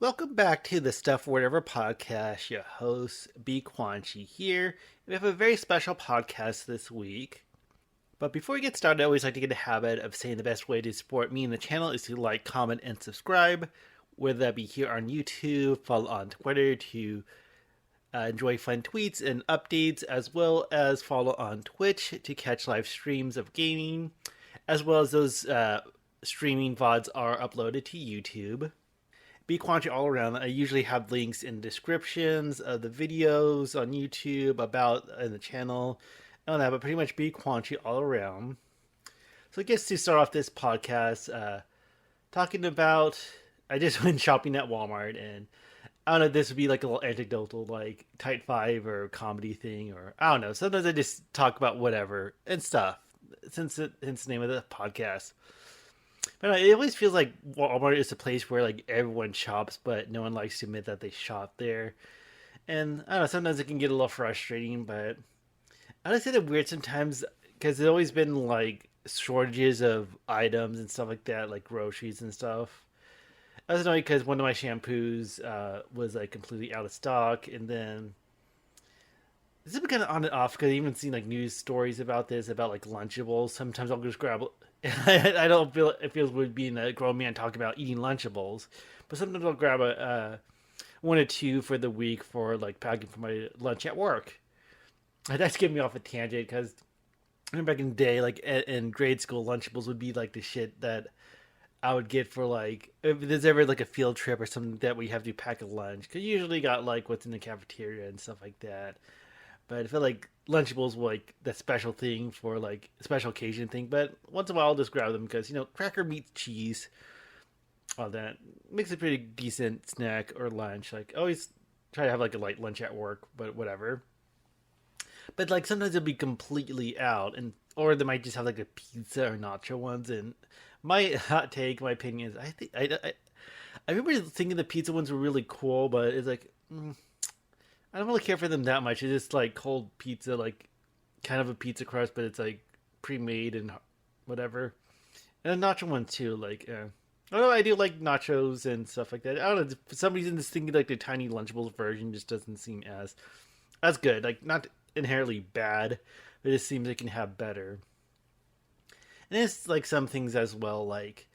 Welcome back to the Stuff Whatever podcast. Your host, B. Quanchi here. We have a very special podcast this week. But before we get started, I always like to get a habit of saying the best way to support me and the channel is to like, comment, and subscribe. Whether that be here on YouTube, follow on Twitter to enjoy fun tweets and updates, as well as follow on Twitch to catch live streams of gaming, as well as those streaming VODs are uploaded to YouTube. Be Quanchi all around. I usually have links in descriptions of the videos on YouTube, about in the channel, and all that, but pretty much Be Quanchi all around. So I guess to start off this podcast, talking about, I just went shopping at Walmart, and I don't know if this would be like a little anecdotal, like Type 5 or comedy thing, or I don't know. Sometimes I just talk about whatever and stuff, since it's the name of the podcast. But it always feels like Walmart is a place where like everyone shops, but no one likes to admit that they shop there. And I don't know, sometimes it can get a little frustrating, but I just find it weird sometimes because there's always been like shortages of items and stuff like that, like groceries and stuff. I was annoyed because one of my shampoos was like completely out of stock, and then this has been kind of on and off because I've even seen like news stories about this, about like Lunchables. Sometimes I'll just grab. I don't feel it feels weird being a grown man talking about eating Lunchables, but sometimes I'll grab a one or two for the week for like packing for my lunch at work. And that's getting me off a tangent because I remember back in the day, like in grade school, Lunchables would be like the shit that I would get for like if there's ever like a field trip or something that we have to pack a lunch. Because you usually got like what's in the cafeteria and stuff like that. But I feel like Lunchables were like that special thing for like a special occasion thing. But once in a while, I'll just grab them because cracker meets cheese, all that makes a pretty decent snack or lunch. Like I always try to have like a light lunch at work, but whatever. But like sometimes it'll be completely out, and or they might just have like a pizza or nacho ones. And my hot take, my opinion is, I remember thinking the pizza ones were really cool, but it's like. I don't really care for them that much. It's just like cold pizza, like kind of a pizza crust, but it's like pre-made and whatever. And a nacho one too, like. Although I do like nachos and stuff like that. I don't know. For some reason, this thing like the tiny Lunchables version just doesn't seem as good. Like not inherently bad, but it just seems it can have better. And it's like some things as well, like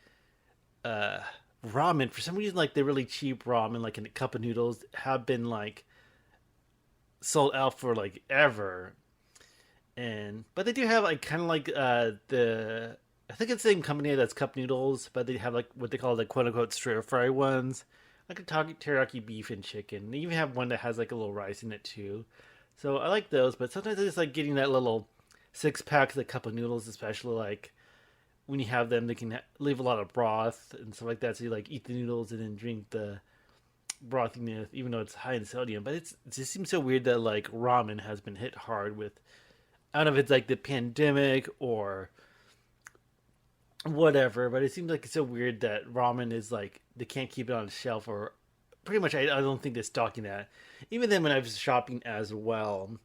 uh, ramen. For some reason, like the really cheap ramen, like in a cup of noodles, have been like sold out for like ever. And but they do have like kind of like the I think it's the same company that's cup noodles, but they have like what they call the quote unquote stir fry ones, like a teriyaki beef and chicken. They even have one that has like a little rice in it too. So I like those, but sometimes I just like getting that little 6 pack of the cup of noodles, especially like when you have them, they can leave a lot of broth and stuff like that. So you like eat the noodles and then drink the brothiness, even though it's high in sodium. But it just seems so weird that like ramen has been hit hard with. I don't know if it's like the pandemic or whatever, but it seems like it's so weird that ramen is like they can't keep it on the shelf, or pretty much I don't think they're stocking that. Even then, when I was shopping as well,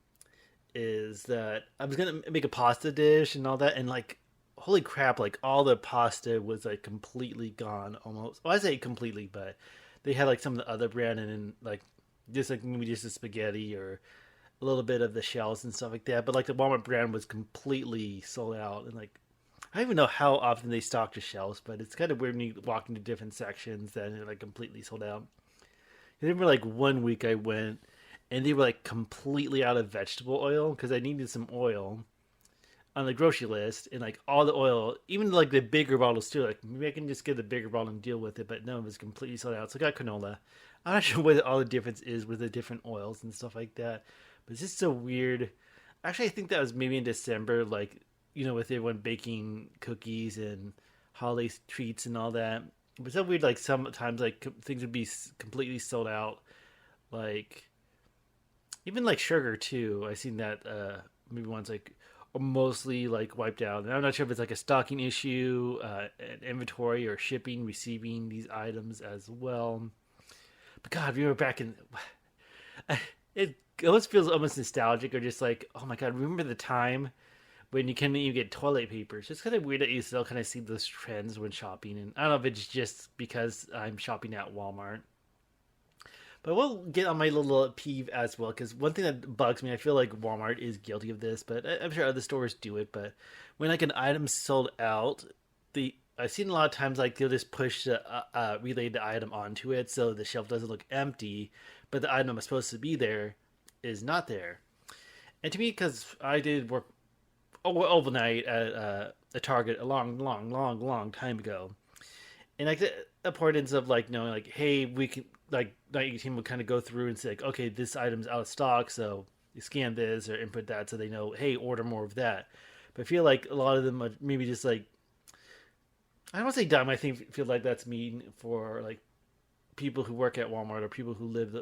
is that I was gonna make a pasta dish and all that, and like holy crap, like all the pasta was like completely gone almost. Well, I say completely, but they had like some of the other brand and then like just like maybe just the spaghetti or a little bit of the shells and stuff like that. But like the Walmart brand was completely sold out, and like I don't even know how often they stock the shelves, but it's kind of weird when you walk into different sections that are like completely sold out. I remember like one week I went and they were like completely out of vegetable oil because I needed some oil on the grocery list, and like all the oil, even like the bigger bottles too. Like maybe I can just get the bigger bottle and deal with it, but no, it was completely sold out. So I got canola. I'm not sure what all the difference is with the different oils and stuff like that, but it's just so weird. Actually, I think that was maybe in December, like with everyone baking cookies and holiday treats and all that. But it's so weird. Like sometimes, like things would be completely sold out. Like even like sugar too. I seen that maybe once like mostly like wiped out. And I'm not sure if it's like a stocking issue, an inventory or shipping, receiving these items as well. But God, we were back in. It almost feels almost nostalgic, or just like, oh my God, remember the time when you couldn't even get toilet paper? It's just kind of weird that you still kind of see those trends when shopping. And I don't know if it's just because I'm shopping at Walmart. But we'll get on my little peeve as well, because one thing that bugs me, I feel like Walmart is guilty of this, but I'm sure other stores do it. But when like an item's sold out, the I've seen a lot of times like they'll just push the related item onto it, so the shelf doesn't look empty, but the item is supposed to be there is not there. And to me, because I did work overnight at a Target a long time ago, and like the importance of like knowing like, hey, we can like night team would kind of go through and say like, okay, this item's out of stock, so you scan this or input that so they know, hey, order more of that. But I feel like a lot of them are maybe just like, I don't want to say dumb. I think feel like that's mean for like people who work at Walmart or people who live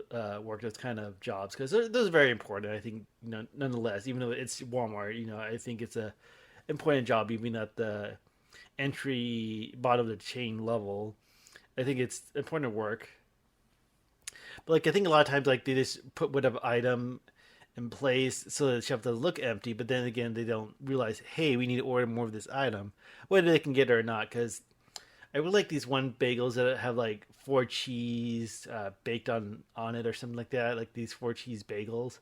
work those kind of jobs, because those are very important. I think, nonetheless, even though it's Walmart, I think it's a important job even at the entry bottom of the chain level. I think it's important work. But like I think a lot of times like they just put whatever item in place so that the shelf doesn't look empty, but then again they don't realize, hey, we need to order more of this item, whether they can get it or not. Because I would like these one bagels that have like four cheese baked on it or something like that, like these four cheese bagels.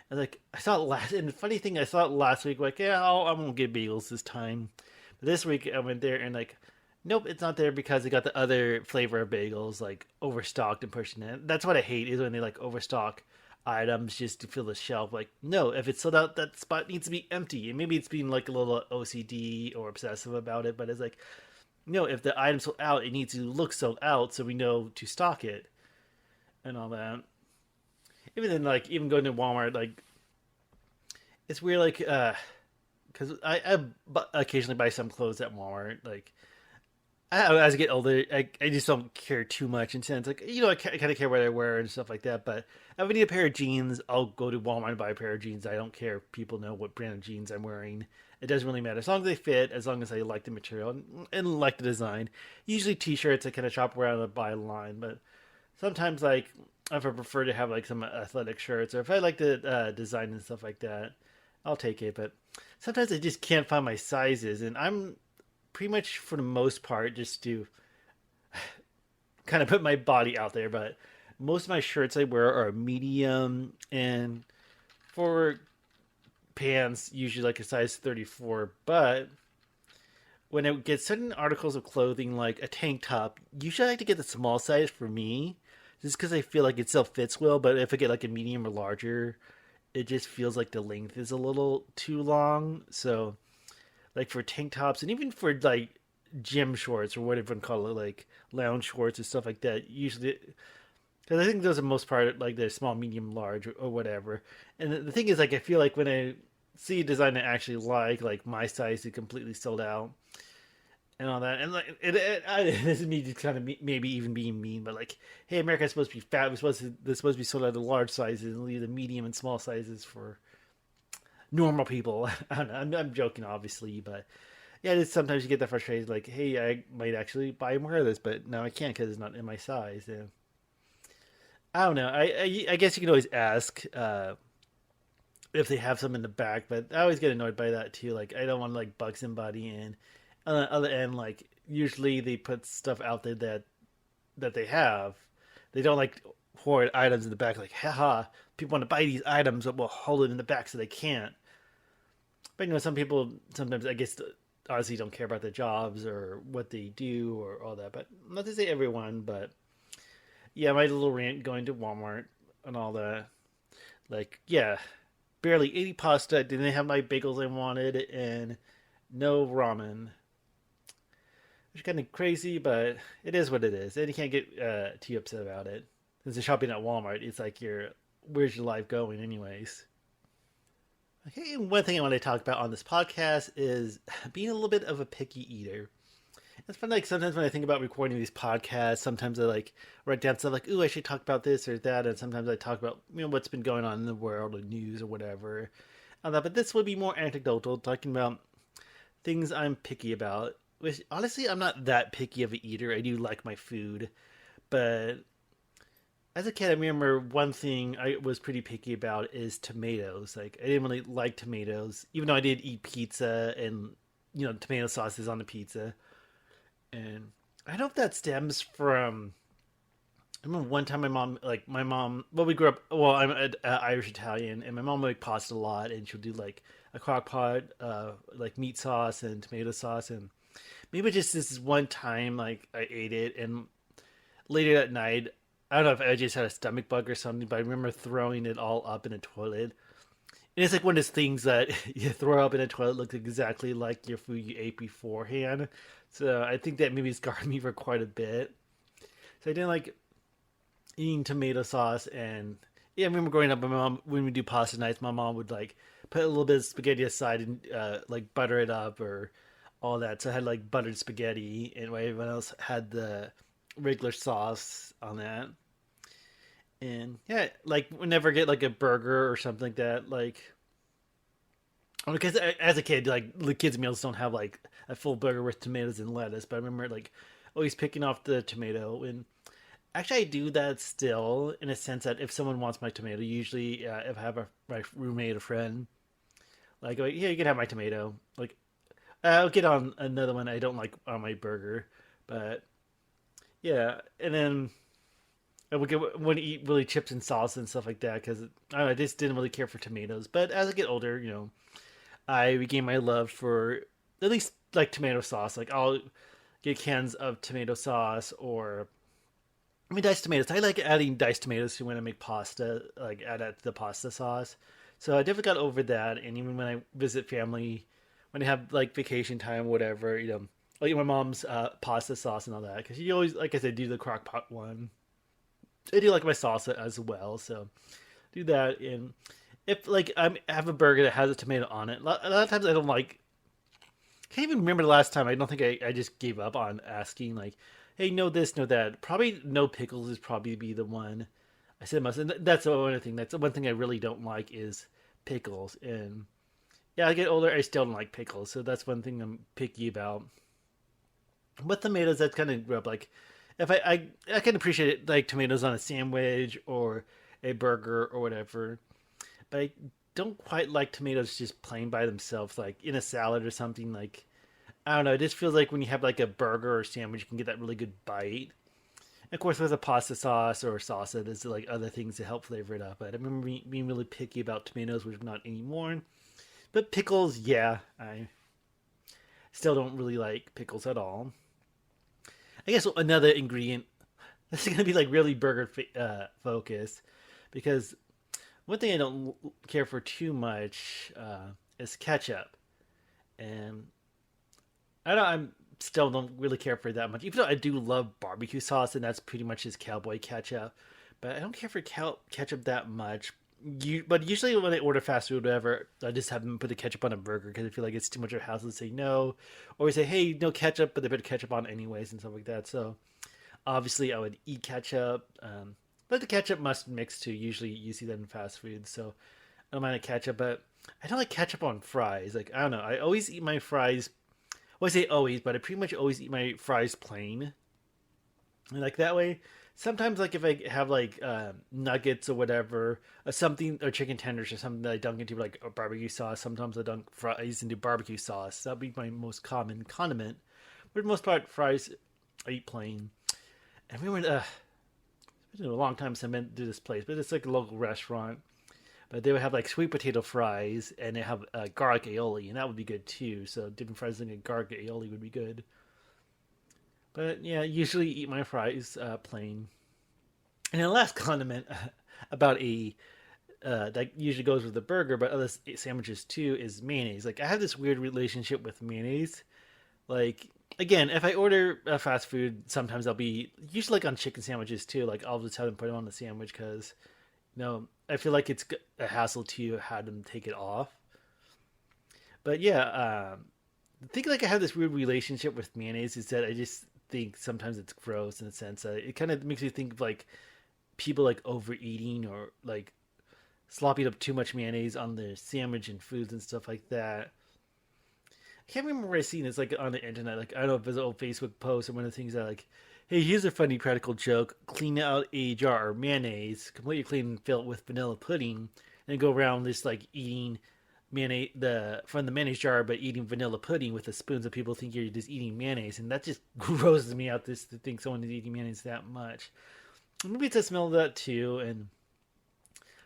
And like I saw it last, and the funny thing, I saw it last week. Like, yeah, I'm gonna get bagels this time. But this week I went there and like, nope, it's not there because they got the other flavor of bagels like overstocked and pushing it. That's what I hate, is when they like overstock items just to fill the shelf. Like, no, if it's sold out, that spot needs to be empty. And maybe it's being like a little OCD or obsessive about it, but it's like, no, if the item's sold out, it needs to look sold out so we know to stock it and all that. Even then, like, even going to Walmart, like, it's weird, like, because I occasionally buy some clothes at Walmart. Like, as I get older, I just don't care too much. In sense, like, I kind of care what I wear and stuff like that. But if I need a pair of jeans, I'll go to Walmart and buy a pair of jeans. I don't care if people know what brand of jeans I'm wearing. It doesn't really matter as long as they fit, as long as I like the material and like the design. Usually t-shirts I kind of shop around and buy online, but sometimes like if I prefer to have like some athletic shirts, or if I like the design and stuff like that, I'll take it. But sometimes I just can't find my sizes, and I'm pretty much for the most part just to kind of put my body out there. But most of my shirts I wear are medium, and for pants usually like a size 34. But when I get certain articles of clothing like a tank top, usually I like to get the small size for me, just because I feel like it still fits well. But if I get like a medium or larger, it just feels like the length is a little too long. So like for tank tops and even for like gym shorts or whatever you call it, like lounge shorts and stuff like that, usually, because I think those are most part like they're small, medium, large, or whatever. And the thing is, like, I feel like when I see a design I actually like my size is completely sold out and all that, and like this is me just kind of maybe even being mean, but like, hey, America's supposed to be fat. They're supposed to be sold out of large sizes and leave the medium and small sizes for normal people. I don't know. I'm joking, obviously, but yeah, just sometimes you get that frustrated. Like, hey, I might actually buy more of this, but now I can't because it's not in my size. Yeah. I don't know. I guess you can always ask if they have some in the back, but I always get annoyed by that too. Like, I don't want to like bug somebody in. On the other end, like usually they put stuff out there that they have. They don't like hoard items in the back. Like, haha, people want to buy these items, but we'll hold it in the back so they can't. But some people sometimes, I guess, honestly don't care about their jobs or what they do or all that. But not to say everyone, but yeah, my little rant going to Walmart and all that. Like, yeah, barely 80 pasta. Didn't have my bagels I wanted, and no ramen. Which is kind of crazy, but it is what it is. And you can't get too upset about it. Since you're shopping at Walmart, it's like where's your life going anyways? Okay, and one thing I want to talk about on this podcast is being a little bit of a picky eater. It's fun, like sometimes when I think about recording these podcasts, sometimes I like write down stuff like, ooh, I should talk about this or that, and sometimes I talk about what's been going on in the world or news or whatever. But this will be more anecdotal, talking about things I'm picky about. Which honestly, I'm not that picky of an eater. I do like my food, but as a kid, I remember one thing I was pretty picky about is tomatoes. Like, I didn't really like tomatoes, even though I did eat pizza and tomato sauce is on the pizza. And I don't know if that stems from I remember one time my mom, well, we grew up, well, I'm Irish Italian, and my mom would make pasta a lot, and she'll do like a crock pot, like meat sauce and tomato sauce. And maybe just this one time, like I ate it, and later that night, I don't know if I just had a stomach bug or something, but I remember throwing it all up in a toilet. And it's like one of those things that you throw up in a toilet looks exactly like your food you ate beforehand. So I think that maybe scarred me for quite a bit. So I didn't like eating tomato sauce. And yeah, I remember growing up, my mom, when we do pasta nights, my mom would like put a little bit of spaghetti aside and like butter it up or all that. So I had like buttered spaghetti, and while everyone else had the regular sauce on that. And yeah, like whenever I get like a burger or something like that, like because as a kid, like the kids' meals don't have like a full burger with tomatoes and lettuce. But I remember like always picking off the tomato. And actually, I do that still in a sense that if someone wants my tomato, usually if I have my roommate or friend, like yeah, you can have my tomato. Like I'll get on another one I don't like on my burger, but yeah, and then I would eat really chips and salsa and stuff like that because I just didn't really care for tomatoes. But as I get older, I regain my love for at least like tomato sauce. Like I'll get cans of tomato sauce, or I mean diced tomatoes. I like adding diced tomatoes to when I make pasta, like add that to the pasta sauce. So I definitely got over that. And even when I visit family, when I have like vacation time, whatever, like my mom's pasta sauce and all that, because you always, like I said, do the crock pot one. I do like my salsa as well, so do that. And if like I have a burger that has a tomato on it, a lot of times I don't like. Can't even remember the last time. I don't think I just gave up on asking like, "Hey, no this, no that." Probably no pickles is probably be the one. I said must, and that's the one thing. That's the one thing I really don't like is pickles. And yeah, I get older, I still don't like pickles, so that's one thing I'm picky about. With tomatoes, that's kind of grew up like if I can appreciate it like tomatoes on a sandwich or a burger or whatever, but I don't quite like tomatoes just plain by themselves, like in a salad or something. Like I don't know, it just feels like when you have like a burger or sandwich, you can get that really good bite. And of course, with a pasta sauce or salsa, there's like other things to help flavor it up. But I remember being really picky about tomatoes, which I'm not anymore. But pickles, yeah, I still don't really like pickles at all. I guess another ingredient. This is gonna be like really burger focused, because one thing I don't care for too much is ketchup, and I'm still don't really care for it that much. Even though I do love barbecue sauce, and that's pretty much just cowboy ketchup, but I don't care for ketchup that much. But usually when I order fast food, or whatever, I just have them put the ketchup on a burger because I feel like it's too much of a hassle to say no, or we say hey no ketchup, but they put ketchup on anyways and stuff like that. So obviously I would eat ketchup, but the ketchup must mix too. Usually you see that in fast food, so I don't mind the ketchup, but I don't like ketchup on fries. Like I don't know, I always eat my fries. Well, I say always, but I pretty much always eat my fries plain. And like that way, sometimes like if I have like nuggets or whatever, something or chicken tenders or something that I dunk into like a barbecue sauce. Sometimes I dunk fries into barbecue sauce. That'd be my most common condiment. But for the most part, fries I eat plain. And we went. It's been a long time since I've been to this place, but it's like a local restaurant. But they would have like sweet potato fries, and they have garlic aioli, and that would be good too. So dipping fries in a garlic aioli would be good. But yeah, usually eat my fries plain. And the last condiment about a that usually goes with the burger, but other sandwiches too, is mayonnaise. Like I have this weird relationship with mayonnaise. Like again, if I order fast food, sometimes I'll be usually like on chicken sandwiches too. Like I'll just have them put it on the sandwich because I feel like it's a hassle to have them take it off. But yeah, I think like I have this weird relationship with mayonnaise is that I just think sometimes it's gross in a sense. It kind of makes me think of like people like overeating or like slopping up too much mayonnaise on their sandwich and foods and stuff like that. I can't remember where I seen this like on the internet. Like I don't know if it's an old Facebook post or one of the things that like, hey, here's a funny practical joke: clean out a jar of mayonnaise, completely clean and fill it with vanilla pudding, and go around just like eating mayonnaise from the mayonnaise jar, but eating vanilla pudding with a spoon, so people think you're just eating mayonnaise, and that just grosses me out. This to think someone is eating mayonnaise that much. Maybe it's a smell of that too. And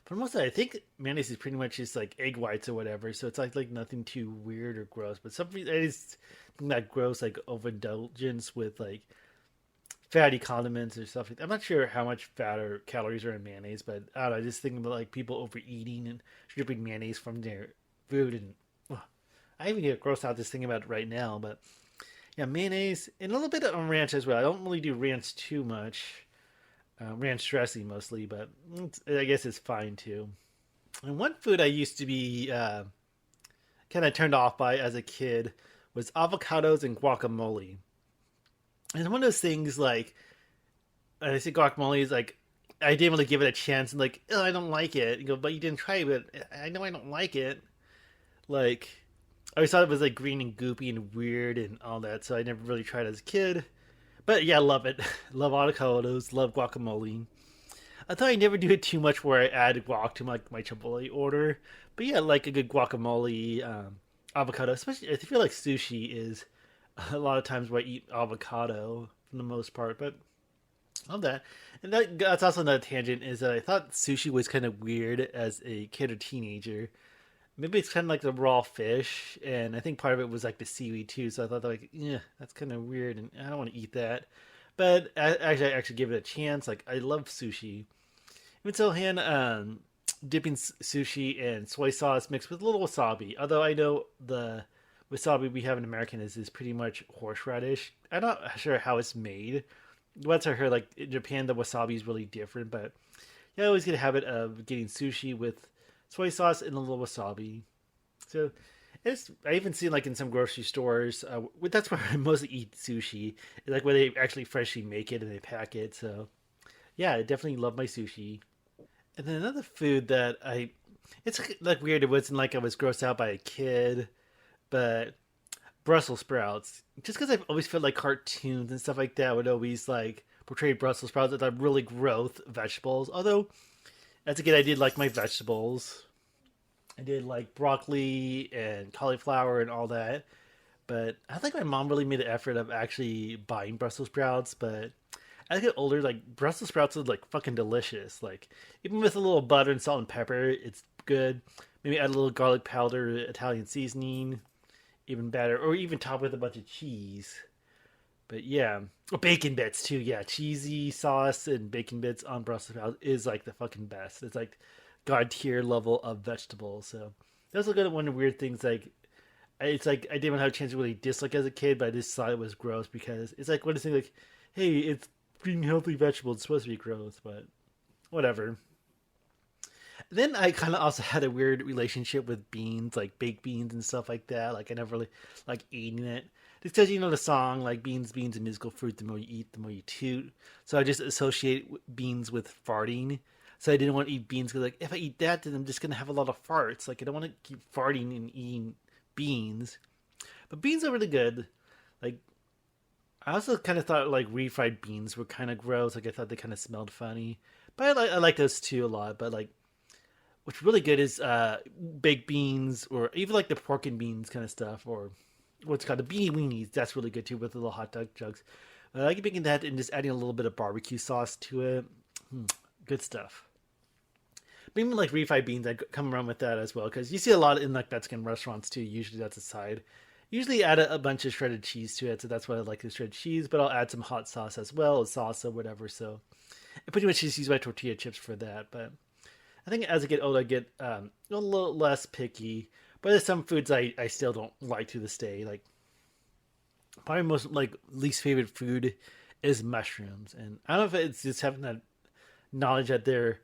for most of it, I think mayonnaise is pretty much just like egg whites or whatever. So it's like nothing too weird or gross. But something that is that gross like overindulgence with like fatty condiments or stuff. I'm not sure how much fat or calories are in mayonnaise, but I don't know. I just think about like people overeating and dripping mayonnaise from their food, and I even get grossed out just thinking about it right now. But yeah, mayonnaise and a little bit of ranch as well. I don't really do ranch too much. Ranch dressing mostly, but I guess it's fine too. And one food I used to be kind of turned off by as a kid was avocados and guacamole. And one of those things like I say guacamole is like I didn't really give it a chance and like oh, I don't like it. You go, but you didn't try it. But I know I don't like it. Like I always thought it was like green and goopy and weird and all that, so I never really tried it as a kid. But yeah, love it. Love avocados. Love guacamole. I thought I never do it too much where I add guac to my Chipotle order. But yeah, like a good guacamole, avocado. Especially I feel like sushi is a lot of times where I eat avocado for the most part. But I love that. And that's also another tangent is that I thought sushi was kind of weird as a kid or teenager. Maybe it's kind of like the raw fish, and I think part of it was like the seaweed too. So I thought like, yeah, that's kind of weird, and I don't want to eat that. But I actually give it a chance. Like I love sushi. Even so, Han, dipping sushi in soy sauce mixed with a little wasabi. Although I know the wasabi we have in American is pretty much horseradish. I'm not sure how it's made. Once I heard like in Japan the wasabi is really different, but yeah, I always get a habit of getting sushi with soy sauce and a little wasabi. So I even seen like in some grocery stores. That's where I mostly eat sushi. Like where they actually freshly make it and they pack it. So yeah, I definitely love my sushi. And then another food that it's like weird. It wasn't like I was grossed out by a kid, but Brussels sprouts. Just because I've always felt like cartoons and stuff like that would always like portray Brussels sprouts as like really gross vegetables. Although as a kid, I did like my vegetables. I did like broccoli and cauliflower and all that. But I think my mom really made an effort of actually buying Brussels sprouts. But as I get older, like Brussels sprouts are like fucking delicious. Like even with a little butter and salt and pepper, it's good. Maybe add a little garlic powder, Italian seasoning, even better. Or even top with a bunch of cheese. But yeah, bacon bits too. Yeah, cheesy sauce and bacon bits on Brussels sprouts is like the fucking best. It's like god tier level of vegetables. So that's also one of the weird things. Like it's like I didn't have a chance to really dislike as a kid, but I just thought it was gross because it's like one of the things like, hey, it's eating healthy vegetables. It's supposed to be gross, but whatever. Then I kind of also had a weird relationship with beans, like baked beans and stuff like that. Like I never really like eating it. Just because you know the song, like beans, beans, and musical fruit. The more you eat, the more you toot. So I just associate beans with farting. So I didn't want to eat beans because like if I eat that, then I'm just gonna have a lot of farts. Like I don't want to keep farting and eating beans. But beans are really good. Like I also kind of thought like refried beans were kind of gross. Like I thought they kind of smelled funny. But I like those too a lot. But like what's really good is baked beans or even like the pork and beans kind of stuff or what's called the beanie weenies. That's really good too with the little hot dog jugs. I like making that and just adding a little bit of barbecue sauce to it. Good stuff. But even like refried beans, I come around with that as well because you see a lot in like Mexican restaurants too. Usually that's a side. Usually add a bunch of shredded cheese to it, so that's why I like the shredded cheese. But I'll add some hot sauce as well, salsa, whatever. So I pretty much just use my tortilla chips for that. But I think as I get older, I get a little less picky. But there's some foods I still don't like to this day. Like probably most like least favorite food is mushrooms, and I don't know if it's just having that knowledge that they're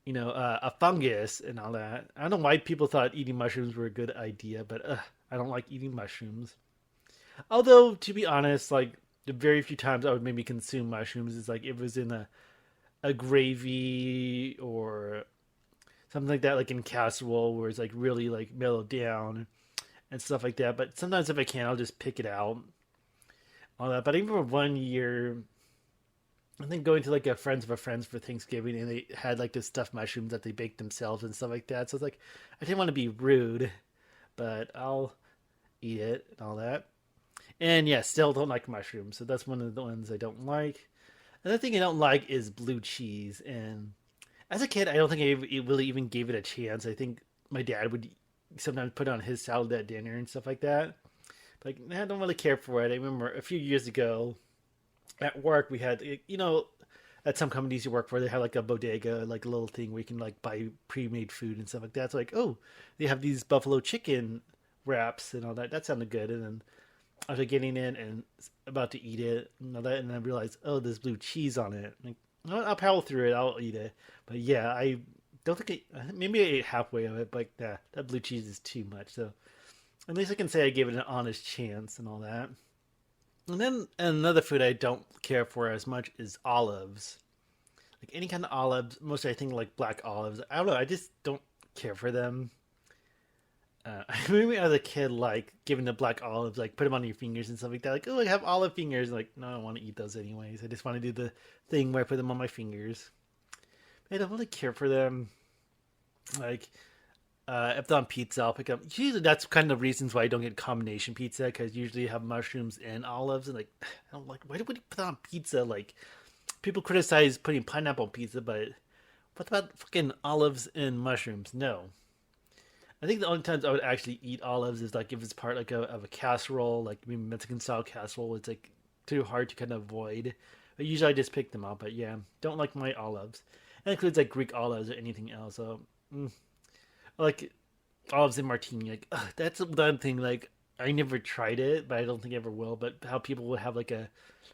a fungus and all that. I don't know why people thought eating mushrooms were a good idea, but I don't like eating mushrooms. Although to be honest, like the very few times I would maybe consume mushrooms is like if it was in a gravy or something like that, like in casserole where it's like really like mellowed down and stuff like that. But sometimes if I can, I'll just pick it out, all that. But I remember one year, I think going to like a friends of a friends for Thanksgiving, and they had like this stuffed mushrooms that they baked themselves and stuff like that. So it's like I didn't want to be rude, but I'll eat it and all that. And yeah, still don't like mushrooms. So that's one of the ones I don't like. Another thing I don't like is blue cheese. And as a kid, I don't think really even gave it a chance. I think my dad would sometimes put it on his salad at dinner and stuff like that. Like, I don't really care for it. I remember a few years ago at work, we had, at some companies you work for, they have like a bodega, like a little thing where you can like buy pre-made food and stuff like that. So like, oh, they have these buffalo chicken wraps and all that. That sounded good. And then after getting in and about to eat it and all that, and then I realized, oh, there's blue cheese on it. Like, I'll power through it. I'll eat it. But yeah, I don't think maybe I ate halfway of it, but that blue cheese is too much. So at least I can say I gave it an honest chance and all that. And then another food I don't care for as much is olives. Like any kind of olives, mostly I think like black olives. I don't know. I just don't care for them. I remember as a kid, like giving the black olives, like put them on your fingers and stuff like that. Like, oh, I have olive fingers. Like, no, I don't want to eat those anyways. I just want to do the thing where I put them on my fingers. I don't really care for them. Like, if they're on pizza, I'll pick up. Usually, that's kind of the reasons why I don't get combination pizza because usually you have mushrooms and olives. And like, I don't like. Why do we put that on pizza? Like, people criticize putting pineapple on pizza, but what about fucking olives and mushrooms? No. I think the only times I would actually eat olives is like if it's part like of a casserole, like maybe Mexican style casserole. It's like too hard to kind of avoid. But usually I just pick them up. But yeah, don't like my olives. That includes like Greek olives or anything else. So like olives in martini. Like that's one thing. Like I never tried it, but I don't think I ever will. But how people would have like a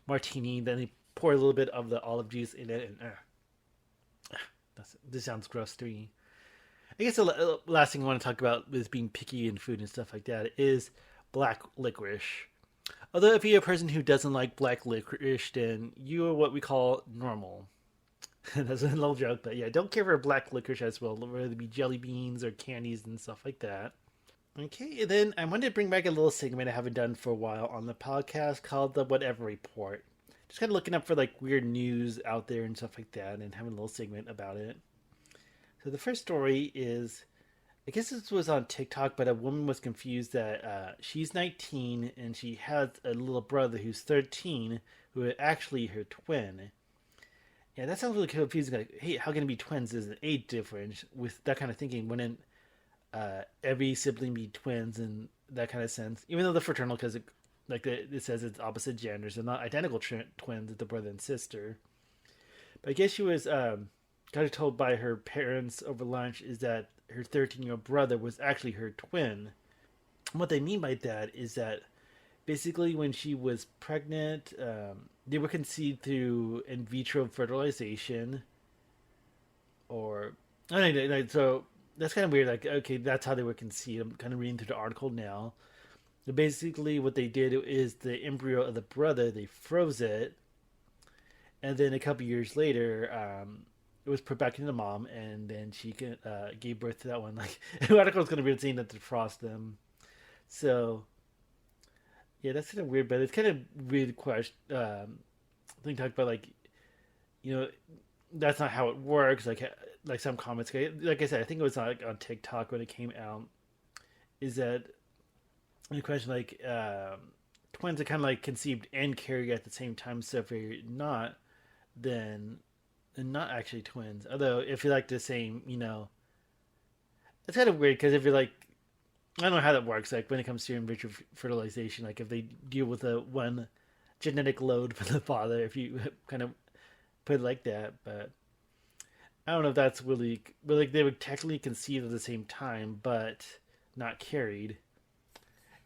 martini, then they pour a little bit of the olive juice in it, and this sounds gross to me. I guess the last thing I want to talk about with being picky in food and stuff like that is black licorice. Although if you're a person who doesn't like black licorice, then you are what we call normal. That's a little joke, but yeah, don't care for black licorice as well, whether it be jelly beans or candies and stuff like that. Okay, and then I wanted to bring back a little segment I haven't done for a while on the podcast called the Whatever Report. Just kind of looking up for like weird news out there and stuff like that, and having a little segment about it. So the first story is, I guess this was on TikTok, but a woman was confused that she's 19 and she has a little brother who's 13, who is actually her twin. Yeah, that sounds really confusing. Like, hey, how can it be twins? There's an age difference. With that kind of thinking, wouldn't every sibling be twins in that kind of sense? Even though the fraternal, because it says it's opposite genders, they're not identical twins, it's the brother and sister. But I guess she was kind of told by her parents over lunch is that her 13-year-old brother was actually her twin. And what they mean by that is that basically when she was pregnant, they were conceived through in vitro fertilization, or I don't know, so that's kind of weird. Like, okay, that's how they were conceived. I'm kind of reading through the article now. So basically, what they did is the embryo of the brother, they froze it, and then a couple years later, it was put back into the mom, and then she gave birth to that one. Like, the article is going to be saying that to frost them. So, yeah, that's kind of weird, but it's kind of weird question. Thing talk about like, that's not how it works. Like some comments, like I said, I think it was on TikTok when it came out. Is that the question like twins are kind of like conceived and carried at the same time? So if you're not, then they're not actually twins. Although if you're like the same, it's kind of weird because if you're like, I don't know how that works. Like when it comes to in vitro fertilization, like if they deal with a one genetic load for the father, if you kind of put it like that, but I don't know if that's really, but like they were technically conceived at the same time, but not carried.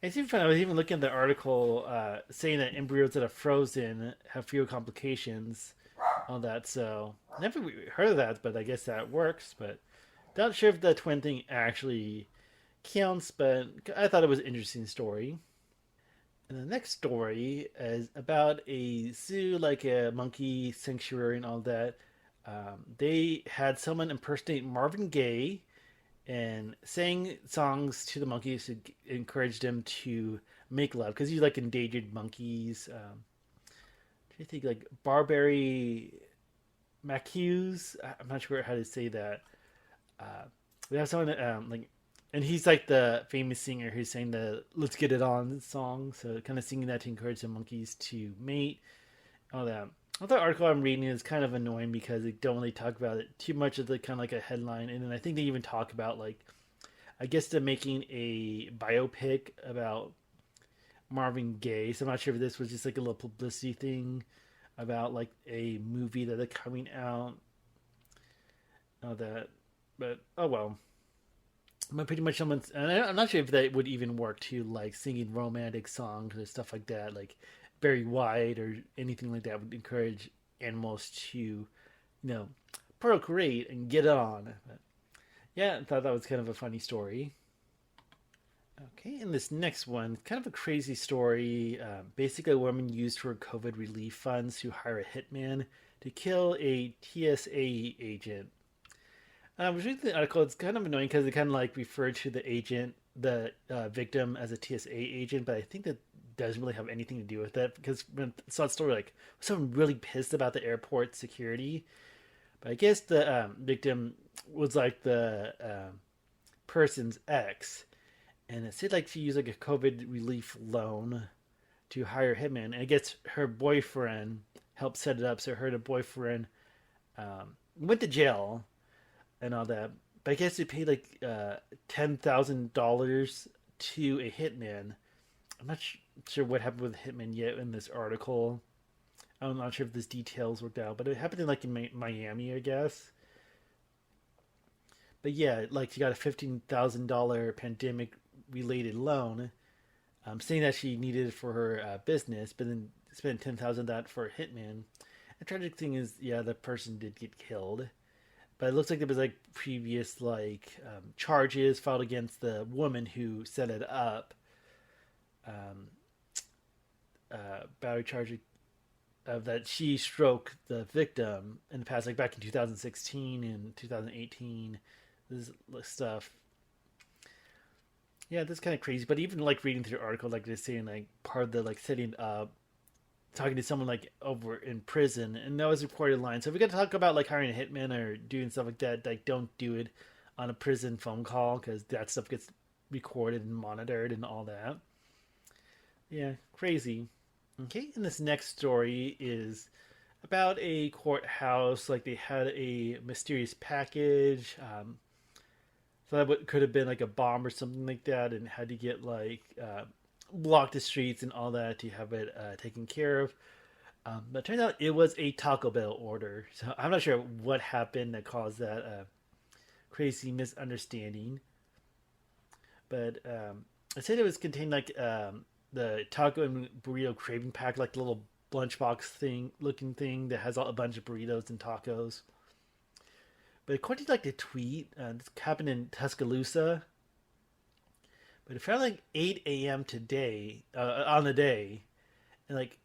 It's even fun. I was even looking at the article saying that embryos that are frozen have fewer complications, all that. So never heard of that, but I guess that works. But not sure if the twin thing actually counts. But I thought it was an interesting story. And the next story is about a zoo, like a monkey sanctuary and all that. They had someone impersonate Marvin Gaye and sang songs to the monkeys to encourage them to make love because he's like endangered monkeys. I think like Barberry Macuse. I'm not sure how to say that. We have someone that, like, and he's like the famous singer who's saying the "Let's Get It On" song. So kind of singing that to encourage the monkeys to mate, all that. The article I'm reading is kind of annoying because they don't really talk about it too much of the kind of like a headline, and then I think they even talk about like I guess they're making a biopic about Marvin Gaye. So I'm not sure if this was just like a little publicity thing about like a movie that they're coming out. All that, but oh well. But pretty much someone's, and I'm not sure if that would even work too, like singing romantic songs or stuff like that, like Barry White or anything like that would encourage animals to, procreate and get on. But yeah, I thought that was kind of a funny story. Okay, and this next one, kind of a crazy story. Basically, a woman used her COVID relief funds to hire a hitman to kill a TSA agent. I was reading the article. It's kind of annoying because they kind of like refer to the agent, the victim, as a TSA agent, but I think that doesn't really have anything to do with it because when I saw the story, like someone really pissed about the airport security, but I guess the victim was like the person's ex, and it said like she used like a COVID relief loan to hire hitman, and I guess her boyfriend helped set it up. So her and her boyfriend went to jail and all that. But I guess they paid like $10,000 to a hitman. I'm not sure what happened with the hitman yet in this article. I'm not sure if this details worked out, but it happened in like in Miami, I guess. But yeah, like she got a $15,000 pandemic related loan, saying that she needed it for her business, but then spent 10,000 of that for a hitman. The tragic thing is, yeah, the person did get killed, but it looks like there was like previous like charges filed against the woman who set it up. Um, Battery charge of that she stroked the victim in the past, like back in 2016 and 2018. This stuff. Yeah, that's kind of crazy. But even like reading through the article, like they're saying like part of the like setting up, talking to someone like over in prison, and that was a recorded line. So if we're gonna talk about like hiring a hitman or doing stuff like that, like don't do it on a prison phone call because that stuff gets recorded and monitored and all that. Yeah, crazy. Okay, and this next story is about a courthouse. Like they had a mysterious package. So that could have been like a bomb or something like that, and had to get like block the streets and all that to have it taken care of. But it turns out it was a Taco Bell order. So I'm not sure what happened that caused that crazy misunderstanding. But it said it was contained like the taco and burrito craving pack, like the little lunchbox thing looking thing that has a bunch of burritos and tacos. But according to like the tweet, this happened in Tuscaloosa. But it found like 8 a.m. today on the day, and like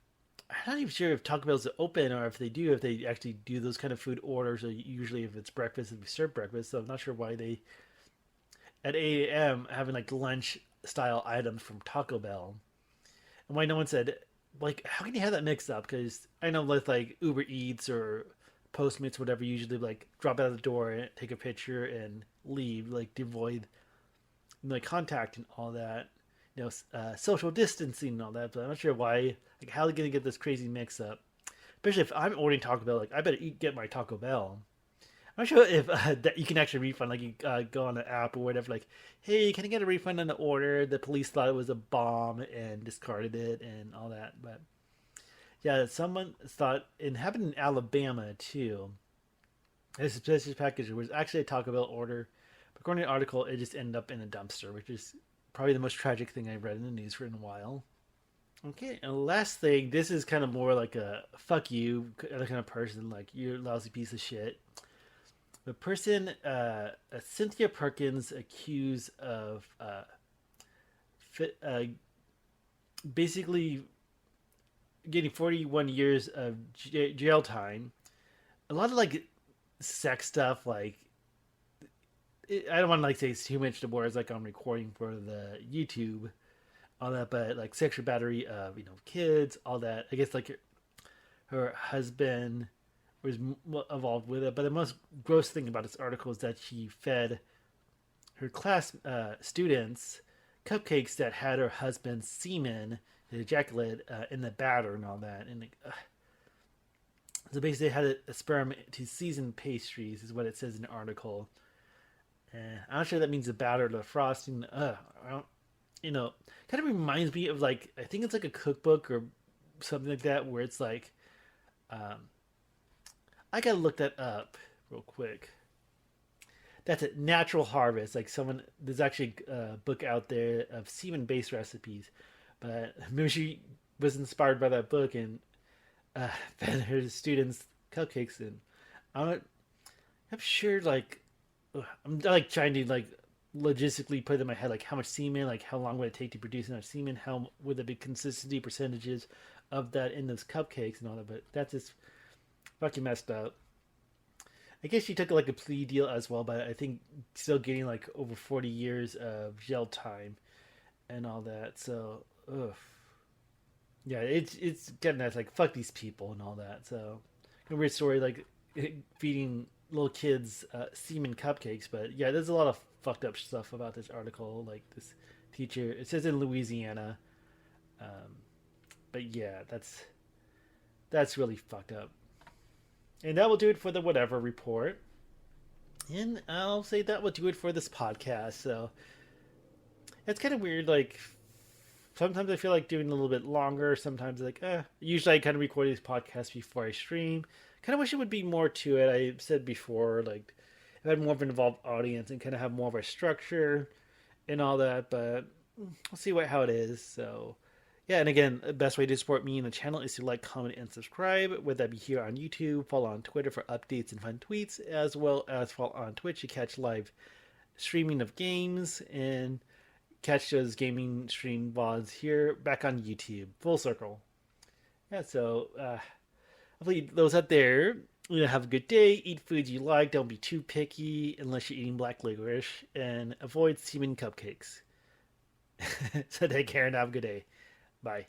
I'm not even sure if Taco Bell's open or if they actually do those kind of food orders. Or usually, if it's breakfast, if we serve breakfast. So I'm not sure why they at 8 a.m. having like lunch style items from Taco Bell, and why no one said like how can you have that mixed up? Because I know with like Uber Eats or Postmates, whatever, usually like drop out of the door, take a picture, and leave, like devoid like contact and all that, social distancing and all that. But I'm not sure why, like, how are they gonna get this crazy mix up? Especially if I'm ordering Taco Bell, like I better get my Taco Bell. I'm not sure if that you can actually refund, like you go on the app or whatever, like, hey, can I get a refund on the order? The police thought it was a bomb and discarded it and all that, but yeah, someone thought it happened in Alabama too. This package was actually a Taco Bell order. But according to the article, it just ended up in a dumpster, which is probably the most tragic thing I've read in the news for a while. Okay, and last thing, this is kind of more like a fuck you other kind of person, like you're a lousy piece of shit. The person, Cynthia Perkins, accused of basically getting 41 years of jail time. A lot of like sex stuff, like I don't want to like say too much the words like I'm recording for the YouTube, all that, but like sexual battery of kids, all that. I guess like her husband was involved with it, but the most gross thing about this article is that she fed her class students cupcakes that had her husband's semen, his ejaculate in the batter and all that, and like, So basically, they had to experiment to season pastries, is what it says in the article. I'm not sure that means the batter or the frosting. I don't, kind of reminds me of like I think it's like a cookbook or something like that where it's like, um, I gotta look that up real quick. That's it. Natural Harvest. Like someone, there's actually a book out there of semen-based recipes, but maybe she was inspired by that book and fed her students cupcakes. And I'm, I'm sure like I'm like trying to like logistically put it in my head like how much semen, like how long would it take to produce enough semen, how would there be consistency percentages of that in those cupcakes and all that. But that's just fucking messed up. I guess she took like a plea deal as well, but I think still getting like over 40 years of jail time and all that. So, ugh. Yeah, it's getting that like fuck these people and all that. So, a weird story like feeding little kids semen cupcakes, but yeah, there's a lot of fucked up stuff about this article. Like this teacher, it says in Louisiana, um, but yeah, that's really fucked up. And that will do it for the whatever report. And I'll say that will do it for this podcast. So it's kind of weird. Like sometimes I feel like doing a little bit longer. Sometimes like, usually I kind of record these podcasts before I stream. Kind of wish it would be more to it. I said before, like, if I had more of an involved audience and kind of have more of a structure and all that. But we'll see how it is. So yeah, and again, the best way to support me and the channel is to like, comment, and subscribe, whether that be here on YouTube, follow on Twitter for updates and fun tweets, as well as follow on Twitch to catch live streaming of games and catch those gaming stream VODs here back on YouTube. Full circle. Yeah, so hopefully those out there, have a good day, eat foods you like, don't be too picky unless you're eating black licorice, and avoid semen cupcakes. So take care and have a good day. Bye.